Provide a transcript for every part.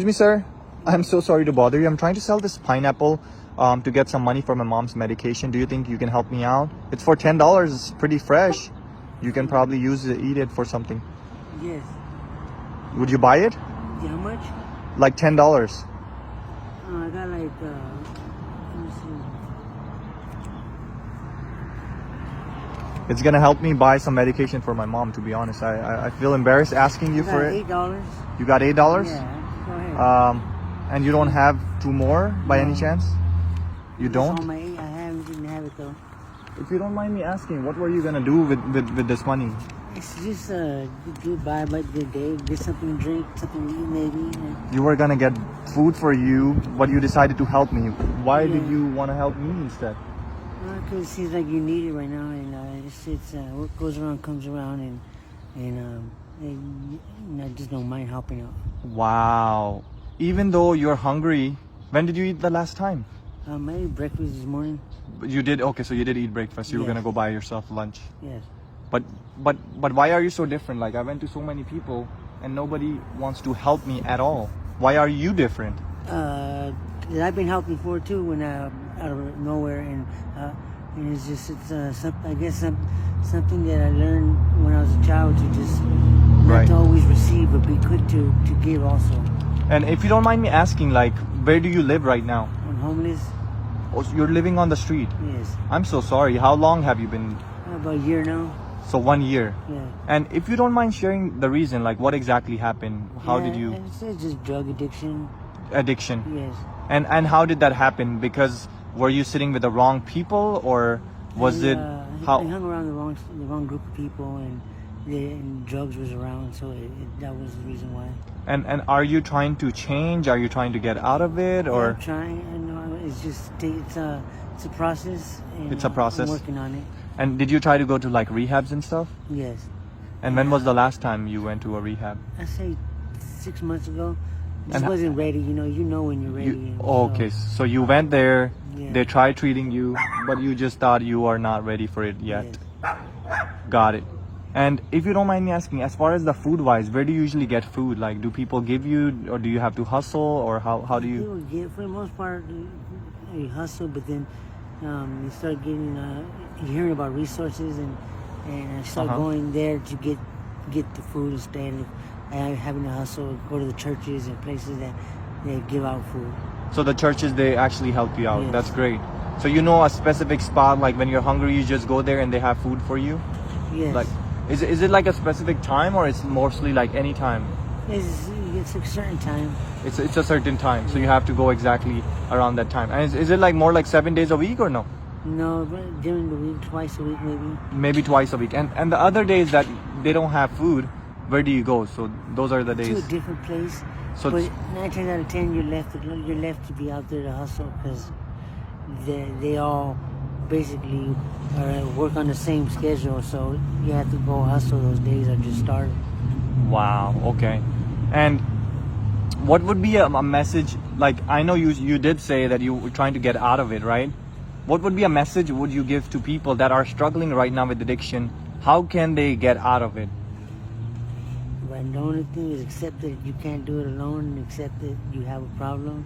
Excuse me, sir. I'm so sorry to bother you. I'm trying to sell this pineapple to get some money for my mom's medication. Do you think you can help me out? It's for $10. It's pretty fresh. You can probably eat it for something. Yes. Would you buy it? Yeah, how much? Like $10. I got like, let me see. It's gonna help me buy some medication for my mom, to be honest. I feel embarrassed asking you for it. $8. You got $8? Yeah, go ahead. And you don't have two more by any chance? You don't? I didn't have it though. If you don't mind me asking, what were you gonna do with this money? It's just buy by the day, get something to drink, something to eat maybe. You were gonna get food for you, but you decided to help me. Why did you want to help me instead? Because it seems like you need it right now, and it's what goes around comes around, and I just don't mind helping out. Wow. Even though you're hungry, when did you eat the last time? I ate breakfast this morning. You did? Okay, so you did eat breakfast. You were Yes. gonna go buy yourself lunch. Yes. But why are you so different? Like, I went to so many people and nobody wants to help me at all. Why are you different? I've been helped before too when out of nowhere, and it's something that I learned when I was a child to just not to always receive, but be quick to give also. And if you don't mind me asking, like, where do you live right now? I'm homeless. Oh, so you're living on the street? Yes. I'm so sorry. How long have you been? About a year now. So 1 year. Yeah. And if you don't mind sharing the reason, like what exactly happened? How did you? It's just drug addiction. Addiction. Yes. And how did that happen? Because were you sitting with the wrong people, or was it how? I hung around the wrong group of people, and drugs was around, so that was the reason why. And are you trying to change? Are you trying to get out of it, or? I'm trying. I know it's just it's a process. And It's a process. I'm working on it. And did you try to go to like rehabs and stuff? Yes. And when was the last time you went to a rehab? I say 6 months ago. Just And wasn't ready. You know when you're ready. Okay, so you went there. Yeah. They tried treating you, but you just thought you are not ready for it yet. Yes. Got it. And if you don't mind me asking, as far as the food wise, where do you usually get food? Like, do people give you, or do you have to hustle, or how do you? People get, for the most part, you hustle, but then you start getting hearing about resources, and I start going there to get the food instead of having to hustle, go to the churches and places that they give out food. So the churches, they actually help you out. Yes. That's great. So you know a specific spot, like when you're hungry, you just go there and they have food for you? Yes. Like, is it like a specific time, or it's mostly like any time? It's a certain time. It's a certain time, so you have to go exactly around that time. And is it like more like 7 days a week, or no? No, but during the week, twice a week maybe. Maybe twice a week. And the other days that they don't have food, where do you go? So those are the days. To a different place. So but 9 times out of 10, you're left to be out there to hustle, because they all basically work on the same schedule. So you have to go hustle those days or just start. Wow. Okay. And what would be a message? Like, I know you did say that you were trying to get out of it, right? What would be a message would you give to people that are struggling right now with addiction? How can they get out of it? But the only thing is accept that you can't do it alone, and accept that you have a problem,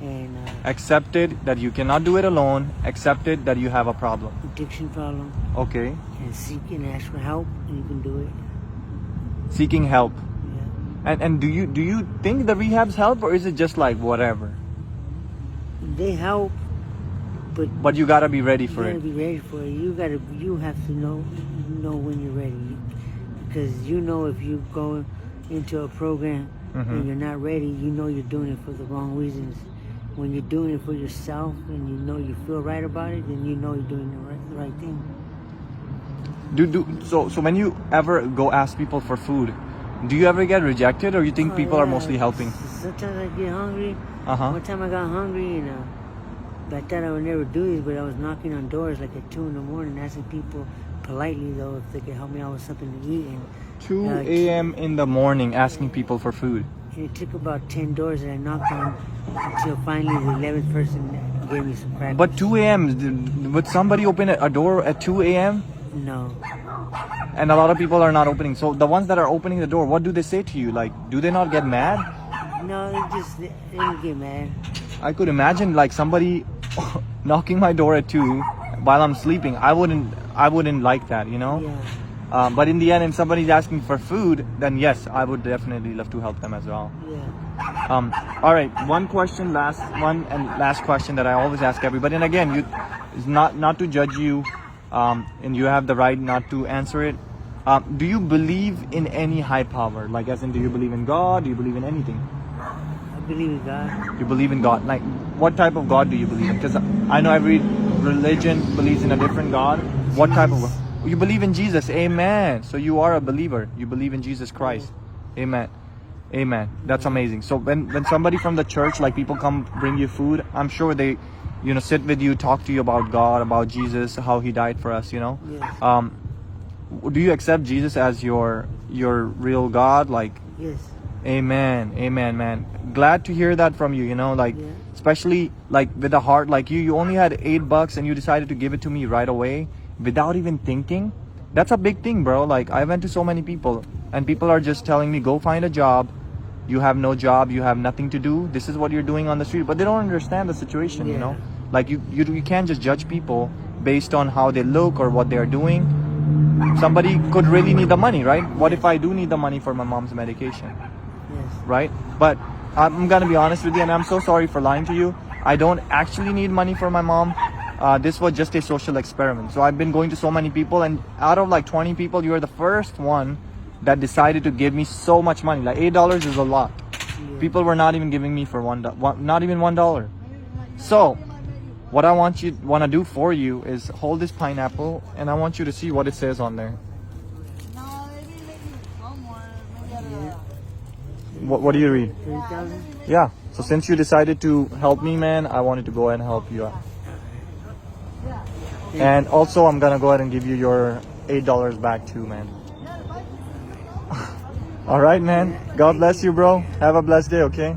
and Accept it that you cannot do it alone. Accept it that you have a problem. addiction problem, Okay. and seek and ask for help, and you can do it. Seeking help. Yeah. And do you think the rehabs help, or is it just like whatever? They help, But you gotta be ready for you it. gotta be ready for it. You have to know when you're ready, because if you go into a program and you're not ready, you're doing it for the wrong reasons. When you're doing it for yourself and you feel right about it, then you're doing the right thing. So when you ever go ask people for food, do you ever get rejected, or you think people are mostly helping? Sometimes I get hungry. One time I got hungry, and I thought I would never do this, but I was knocking on doors like at 2 a.m, asking people politely though if they could help me out with something to eat. And 2 a.m. in the morning asking people for food. and it took about 10 doors that I knocked on until finally the 11th person gave me some crackers. But 2 a.m. Would somebody open a door at 2 a.m.? No. And a lot of people are not opening. So the ones that are opening the door, what do they say to you? Like, do they not get mad? No, they don't get mad. I could imagine like somebody knocking my door at 2 while I'm sleeping. I wouldn't like that, you know. Yeah. But in the end, if somebody's asking for food, then yes, I would definitely love to help them as well. Yeah. All right, last question that I always ask everybody, and again, it's not to judge you, and you have the right not to answer it. Do you believe in any high power? Like, as in, do you believe in God? Do you believe in anything? I believe in God. You believe in God. Like, what type of God do you believe in? Because I know every religion believes in a different God. What type of God? You believe in Jesus. Amen. So you are a believer. You believe in Jesus Christ. Amen. Amen. That's amazing. So when somebody from the church, like people come bring you food, I'm sure they, sit with you, talk to you about God, about Jesus, how He died for us. Yes. Do you accept Jesus as your real God? Like, Yes. Amen. Amen, man. Glad to hear that from you, Yeah. especially like with a heart like you only had $8 and you decided to give it to me right away without even thinking. That's a big thing, bro. Like, I went to so many people and people are just telling me, go find a job. You have no job, you have nothing to do. This is what you're doing on the street, but they don't understand the situation, Yeah. Like you can't just judge people based on how they look or what they're doing. Somebody could really need the money, right? What if I do need the money for my mom's medication? Yes. Right? But I'm gonna be honest with you, and I'm so sorry for lying to you. I don't actually need money for my mom. This was just a social experiment. So I've been going to so many people, and out of like 20 people, you're the first one that decided to give me so much money. Like $8 is a lot. Yeah. People were not even giving me for not even $1. So what I want to do for you is hold this pineapple, and I want you to see what it says on there. What do you read? 3,000. Yeah. So since you decided to help me, man, I wanted to go ahead and help you out. And also, I'm gonna go ahead and give you your $8 back too, man. All right, man. God bless you, bro. Have a blessed day, okay?